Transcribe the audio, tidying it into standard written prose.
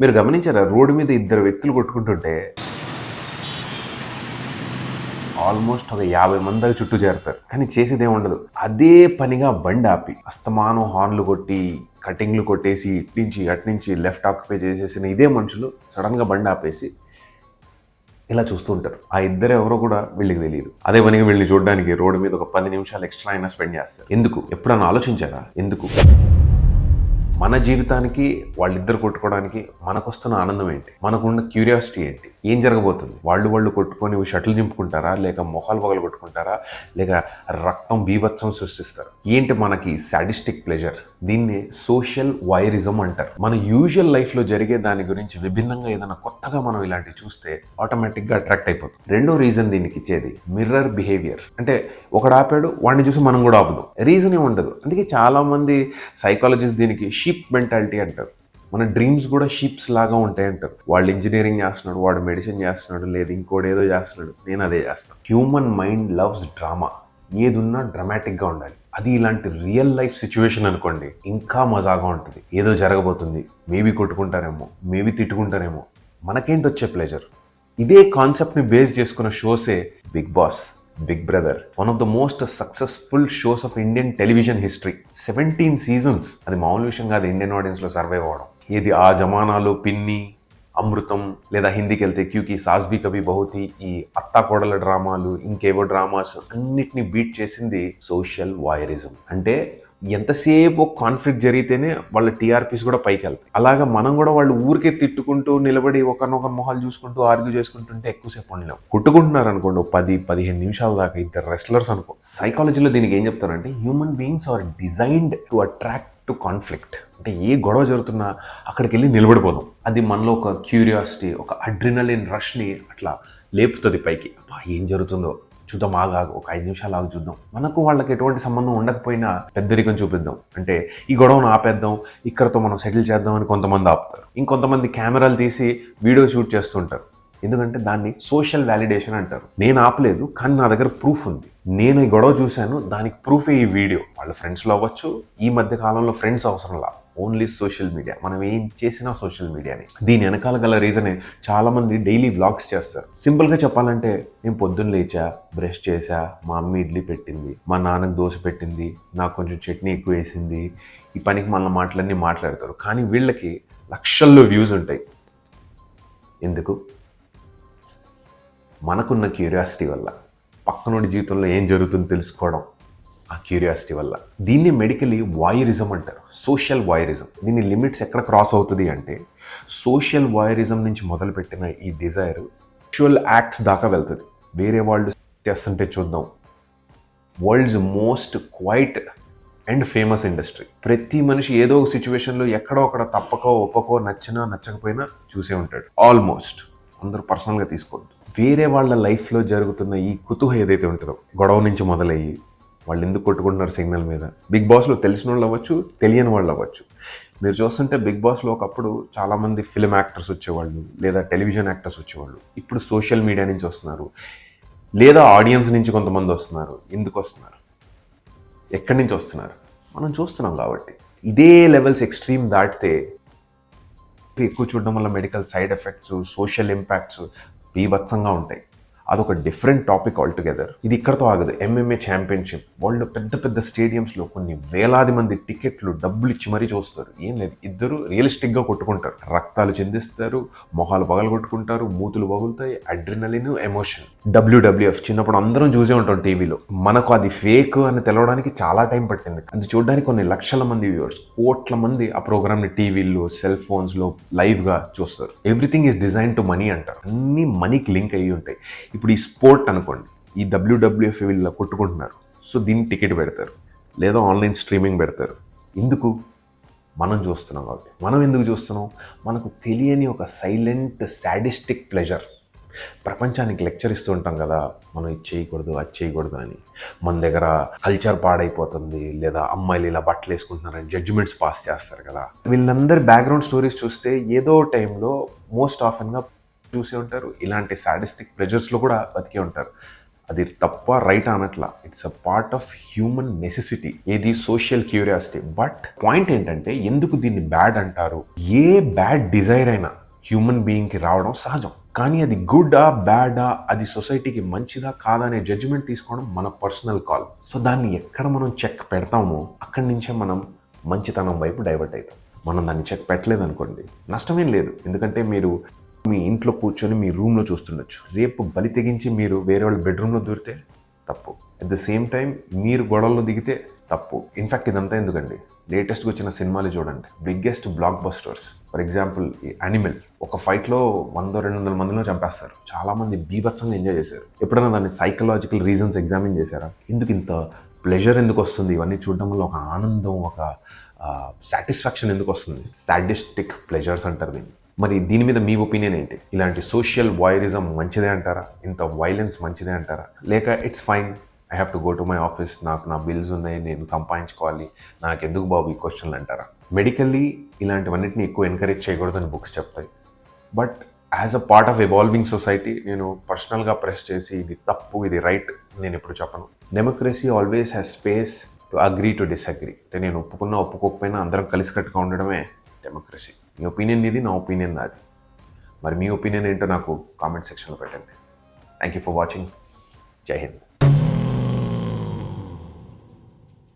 మీరు గమనించారా? రోడ్డు మీద ఇద్దరు వ్యక్తులు కొట్టుకుంటుంటే ఆల్మోస్ట్ ఒక 50 మంది దాకా చుట్టూ చేరతారు. కానీ చేసేదేం ఉండదు. అదే పనిగా బండి ఆపి అస్తమానం హార్న్‌లు కొట్టి, కటింగ్‌లు కొట్టేసి, ఇట్నుంచి అటునుంచి లెఫ్ట్ ఆక్యుపై చేసేసిన ఇదే మనుషులు సడెన్‌గా బండి ఆపేసి ఇలా చూస్తూ ఉంటారు. ఆ ఇద్దరు ఎవరో కూడా వీళ్ళకి తెలీదు. అదే పనిగా వీళ్ళని చూడడానికి రోడ్డు మీద ఒక 10 నిమిషాలు ఎక్స్‌ట్రా అయినా స్పెండ్ చేస్తారు. ఎందుకు? ఎప్పుడన్నా ఆలోచించారా? ఎందుకు? మన జీవితానికి వాళ్ళిద్దరు కొట్టుకోవడానికి మనకొస్తున్న ఆనందం ఏంటి? మనకున్న క్యూరియాసిటీ ఏంటి? ఏం జరగబోతుంది? వాళ్ళు కొట్టుకొని షటిల్ దింపుకుంటారా? లేక మొహాలు పగలు కొట్టుకుంటారా? లేక రక్తం బీభత్సం సృష్టిస్తారా? ఏంటి మనకి సాడిస్టిక్ ప్లెజర్? దీన్నే సోషల్ వైరిజం అంటారు. మన యూజువల్ లైఫ్లో జరిగే దాని గురించి విభిన్నంగా ఏదైనా కొత్తగా మనం ఇలాంటివి చూస్తే ఆటోమేటిక్గా అట్రాక్ట్ అయిపోతుంది. రెండో రీజన్ దీనికి ఇచ్చేది మిర్రర్ బిహేవియర్. అంటే ఒకడు ఆపాడు, వాడిని చూసి మనం కూడా ఆపుదాం. రీజన్ ఏమి ఉండదు. అందుకే చాలామంది సైకాలజిస్ట్ దీనికి షీప్ మెంటాలిటీ అంటారు. మన డ్రీమ్స్ కూడా షీప్స్ లాగా ఉంటాయి అంటారు. వాళ్ళు ఇంజనీరింగ్ చేస్తున్నాడు, వాడు మెడిసిన్ చేస్తున్నాడు, లేదు ఇంకోటి ఏదో చేస్తున్నాడు, నేను అదే చేస్తాను. Human mind loves drama. ఏదున్నా డ్రామాటిక్గా ఉండాలి. అది ఇలాంటి రియల్ లైఫ్ సిచ్యువేషన్ అనుకోండి, ఇంకా మజాగా ఉంటుంది. ఏదో జరగబోతుంది, మేబీ కొట్టుకుంటారేమో, మేబీ తిట్టుకుంటారేమో, మనకేంటి వచ్చే ప్లెజర్. ఇదే కాన్సెప్ట్ని బేస్ చేసుకున్న షోసే Bigg Boss, Big Brother, one of the most successful shows of Indian television history. 17 seasons. అది మామూలు విషయం కాదు ఇండియన్ ఆడియన్స్లో సర్వైవ్ అవ్వడం. ఏది ఆ జమానాలో పిన్ని, అమృతం, లేదా హిందీకి వెళ్తే క్యూకి సాస్ బీ కభీ బహుతీ, ఈ అత్తా కోడల డ్రామాలు, ఇంకేవో డ్రామాస్ అన్నిటిని బీట్ చేసింది సోషల్ వాయరిజం. అంటే ఎంతసేపు కాన్ఫ్లిక్ట్ జరిగితేనే వాళ్ళ టీఆర్పీస్ కూడా పైకి వెళ్తాయి. అలాగా మనం కూడా వాళ్ళు ఊరికే తిట్టుకుంటూ నిలబడి ఒకరినొకరు మొహాలు చూసుకుంటూ ఆర్గ్యూ చేసుకుంటుంటే ఎక్కువసేపు ఉండలేం. కొట్టుకుంటున్నారు అనుకోండి 10-15 నిమిషాల దాకా ఇద్దరు రెస్లర్స్ అనుకో. సైకాలజీలో దీనికి ఏం చెప్తారంటే human beings are designed to attract to conflict. అంటే ఏ గొడవ జరుగుతున్నా అక్కడికి వెళ్ళి నిలబడిపోదాం. అది మనలో ఒక క్యూరియాసిటీ, ఒక అడ్రినలిన్ రష్ని అట్లా లేపుతుంది పైకి. అబ్బా ఏం జరుగుతుందో చూద్దాం, ఆగాగు ఒక 5 నిమిషాలు ఆగి చూద్దాం. మనకు వాళ్ళకి ఎటువంటి సంబంధం ఉండకపోయినా పెద్దరికం చూపిద్దాం. అంటే ఈ గొడవను ఆపేద్దాం, ఇక్కడతో మనం సెటిల్ చేద్దాం అని కొంతమంది ఆపుతారు. ఇంకొంతమంది కెమెరాలు తీసి వీడియో షూట్ చేస్తుంటారు. ఎందుకంటే దాన్ని సోషల్ వ్యాలిడేషన్ అంటారు. నేను ఆపలేదు, కానీ నా దగ్గర ప్రూఫ్ ఉంది. నేను ఈ గొడవ చూశాను, దానికి ప్రూఫే ఈ వీడియో. వాళ్ళ ఫ్రెండ్స్లో అవ్వచ్చు. ఈ మధ్య కాలంలో ఫ్రెండ్స్ అవసరంలా, ఓన్లీ సోషల్ మీడియా. మనం ఏం చేసినా సోషల్ మీడియానే. దీని వెనకాల గల రీజనే చాలామంది డైలీ వ్లాగ్స్ చేస్తారు. సింపుల్గా చెప్పాలంటే, నేను పొద్దున్న లేచా, బ్రష్ చేశా, మా అమ్మ ఇడ్లీ పెట్టింది, మా నాన్నకు దోశ పెట్టింది, నాకు కొంచెం చట్నీ ఎక్కువ వేసింది, ఈ పనికి మళ్ళీ మాటలన్నీ మాట్లాడతారు. కానీ వీళ్ళకి లక్షల్లో వ్యూస్ ఉంటాయి. ఎందుకు? మనకున్న క్యూరియాసిటీ వల్ల. పక్కనోడి జీవితంలో ఏం జరుగుతుందో తెలుసుకోవడం, ఆ క్యూరియాసిటీ వల్ల. దీన్ని మెడికలీ వాయరిజం అంటారు. సోషల్ వాయరిజం. దీని లిమిట్స్ ఎక్కడ క్రాస్ అవుతుంది అంటే, సోషల్ వాయరిజం నుంచి మొదలుపెట్టిన ఈ డిజైర్ సెక్షువల్ యాక్ట్స్ దాకా వెళ్తుంది. వేరే వాళ్ళు చేస్తుంటే చూద్దాం. World's most quiet and famous industry. ప్రతి మనిషి ఏదో ఒక సిచ్యువేషన్లో ఎక్కడో అక్కడ తప్పకో ఒప్పకో నచ్చినా నచ్చకపోయినా చూసే ఉంటాడు. ఆల్మోస్ట్ అందరూ పర్సనల్గా తీసుకోవద్దు. వేరే వాళ్ళ లైఫ్లో జరుగుతున్న ఈ కుతూహలం ఏదైతే ఉంటుందో, గొడవ నుంచి మొదలయ్యి వాళ్ళు ఎందుకు కొట్టుకుంటున్నారు సిగ్నల్ మీద. బిగ్ బాస్లో తెలిసిన వాళ్ళు అవ్వచ్చు, తెలియని వాళ్ళు అవ్వచ్చు. మీరు చూస్తుంటే బిగ్ బాస్లో ఒకప్పుడు చాలామంది ఫిల్మ్ యాక్టర్స్ వచ్చేవాళ్ళు, లేదా టెలివిజన్ యాక్టర్స్ వచ్చేవాళ్ళు. ఇప్పుడు సోషల్ మీడియా నుంచి వస్తున్నారు, లేదా ఆడియన్స్ నుంచి కొంతమంది వస్తున్నారు. ఎందుకు వస్తున్నారు? ఎక్కడి నుంచి వస్తున్నారు? మనం చూస్తున్నాం కాబట్టి. ఇదే లెవెల్స్ ఎక్స్ట్రీమ్ దాటితే ఎక్కువ చూడడం వల్ల medical side effects, social impacts బీభత్సంగా ఉంటాయి. అదొక డిఫరెంట్ టాపిక్ ఆల్టుగెదర్. ఇది ఇక్కడతో ఆగదు. ఎంఎంఏ ఛాంపియన్షిప్ వాళ్ళు పెద్ద పెద్ద స్టేడియంస్లో కొన్ని వేలాది మంది టికెట్లు డబ్బులు ఇచ్చి మరీ చూస్తారు. ఏం లేదు, ఇద్దరు రియలిస్టిక్గా కొట్టుకుంటారు, రక్తాలు చెందిస్తారు, మొహాలు పగలు కొట్టుకుంటారు, మూతులు పగులుతాయి, అడ్రినలిన్, ఎమోషన్. డబ్ల్యూడబ్ల్యూఎఫ్ చిన్నప్పుడు అందరం చూసే ఉంటాం టీవీలో. మనకు అది ఫేక్ అని తెలవడానికి చాలా టైం పట్టింది. అది చూడడానికి కొన్ని లక్షల మంది వ్యూవర్స్, కోట్ల మంది ఆ ప్రోగ్రామ్ని టీవీల్లో, సెల్ ఫోన్స్లో లైవ్గా చూస్తారు. Everything is design to money అంటారు. అన్నీ మనీకి లింక్ అయ్యి ఉంటాయి. ఇప్పుడు ఈ స్పోర్ట్ అనుకోండి, ఈ డబ్ల్యూడబ్ల్యూఎఫ్ వీళ్ళు కొట్టుకుంటున్నారు. సో దీనికి టికెట్ పెడతారు, లేదా ఆన్లైన్ స్ట్రీమింగ్ పెడతారు. ఎందుకు? మనం చూస్తున్నాం కాబట్టి. మనం ఎందుకు చూస్తున్నాం? మనకు తెలియని ఒక సైలెంట్ సాడిస్టిక్ ప్లెజర్. ప్రపంచానికి లెక్చర్ ఇస్తూ ఉంటాం కదా, మనం ఇది చేయకూడదు, అది చేయకూడదు అని. మన దగ్గర కల్చర్ పాడైపోతుంది, లేదా అమ్మాయిలు ఇలా బట్టలు వేసుకుంటున్నారని జడ్జిమెంట్స్ పాస్ చేస్తారు కదా. వీళ్ళందరి బ్యాక్గ్రౌండ్ స్టోరీస్ చూస్తే ఏదో టైంలో మోస్ట్ ఆఫెన్గా చూసే ఉంటారు. ఇలాంటి సాడిస్టిక్ ప్లెజర్స్లో కూడా బతికే ఉంటారు. అది తప్ప రైట్ అనట్లా, it's a part of human necessity, ఏది సోషల్ క్యూరియాసిటీ. బట్ పాయింట్ ఏంటంటే ఎందుకు దీన్ని బ్యాడ్ అంటారు? ఏ బ్యాడ్ డిజైర్ అయినా హ్యూమన్ బీయింగ్కి రావడం సహజం, కానీ అది గుడ్డా బ్యాడా, అది సొసైటీకి మంచిదా కాదా అనే జడ్జిమెంట్ తీసుకోవడం మన పర్సనల్ కాల్. సో దాన్ని ఎక్కడ మనం చెక్ పెడతామో అక్కడి నుంచే మనం మంచితనం వైపు డైవర్ట్ అవుతాం. మనం దాన్ని చెక్ పెట్టలేదు అనుకోండి, నష్టమేం లేదు. ఎందుకంటే మీరు మీ ఇంట్లో కూర్చొని మీ రూమ్లో చూస్తుండొచ్చు, రేపు బలి తెగించి మీరు వేరే వాళ్ళ బెడ్రూమ్లో దూరితే తప్పు. అట్ ద సేమ్ టైం మీరు గొడవల్లో దిగితే తప్పు. ఇన్ఫ్యాక్ట్ ఇదంతా ఎందుకండి, లేటెస్ట్గా వచ్చిన సినిమాలు చూడండి, biggest black busters. For example ఈ యానిమల్, ఒక ఫైట్లో 100-200 మందిలో చంపేస్తారు, చాలామంది బీభత్సంగా ఎంజాయ్ చేశారు. ఎప్పుడైనా దాన్ని సైకలాజికల్ రీజన్స్ ఎగ్జామిన్ చేశారా? ఎందుకు ఇంత ప్లెజర్ ఎందుకు వస్తుంది, ఇవన్నీ చూడడం వల్ల ఒక ఆనందం, ఒక సాటిస్ఫాక్షన్ ఎందుకు వస్తుంది? సాడిస్టిక్ ప్లెజర్స్ అంటారు దీన్ని. మరి దీని మీద మీ ఒపీనియన్ ఏంటి? ఇలాంటి సోషల్ వాయరిజం మంచిదే అంటారా? ఇంత వైలెన్స్ మంచిదే అంటారా? లేక it's fine, I have to go to my office, నాకు నా బిల్స్ ఉన్నాయి, నేను సంపాదించుకోవాలి, నాకు ఎందుకు బాబు ఈ క్వశ్చన్లు అంటారా? మెడికల్లీ ఇలాంటివన్నిటిని ఎక్కువ ఎంకరేజ్ చేయకూడదని బుక్స్ చెప్తాయి. But as a part of evolving society నేను పర్సనల్గా ప్రెస్ చేసి ఇది తప్పు ఇది రైట్ నేను ఎప్పుడు చెప్పను. Democracy always has space to agree to disagree. అంటే నేను ఒప్పుకున్నా ఒప్పుకోకపోయినా అందరం కలిసికట్టుగా ఉండడమే డెమోక్రసీ. మీ ఒపీనియన్ ఇది, నా ఒపీనియన్ నాది. మరి మీ ఒపీనియన్ ఏంటో నాకు కామెంట్ సెక్షన్లో పెట్టండి. Thank you for watching. జై హింద్.